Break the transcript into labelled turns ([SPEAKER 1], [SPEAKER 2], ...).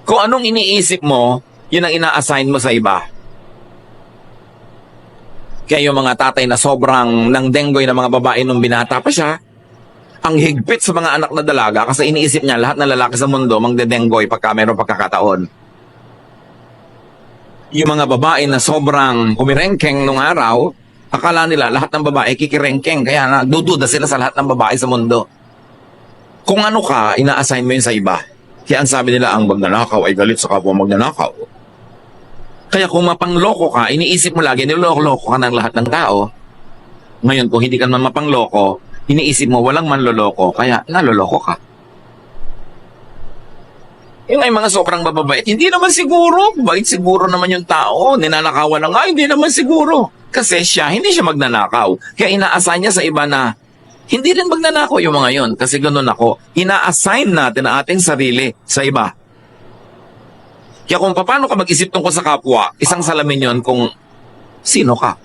[SPEAKER 1] Kung anong iniisip mo, yun ang ina-assign mo sa iba. Kaya yung mga tatay na sobrang nangdenggoy na mga babae nung binata pa siya, ang higpit sa mga anak na dalaga kasi iniisip niya lahat ng lalaki sa mundo mangdedenggoy pagka mayroong pagkakataon. Yung mga babae na sobrang kumirengkeng nung araw, akala nila lahat ng babae kikirengkeng, kaya nagdududa sila sa lahat ng babae sa mundo. Kung ano ka, ina-assign mo yun sa iba. Kaya ang sabi nila, ang magnanakaw ay galit sa kapwa magnanakaw. Kaya kung mapangloko ka, iniisip mo lagi, niloloko ka ng lahat ng tao. Ngayon, kung hindi ka naman mapangloko, iniisip mo walang manloloko, kaya naloloko ka. Yung ay mga sobrang bababait, hindi naman siguro. Bait siguro naman yung tao. Ninanakawan na nga, hindi naman siguro. Kasi siya, hindi siya magnanakaw. Kaya ina-assign niya sa iba na hindi rin magnanakaw yung mga yon. Kasi ganun ako, ina-assign natin ang ating sarili sa iba. Kaya kung paano ka mag-isip tungkol sa kapwa, isang salamin yon kung sino ka.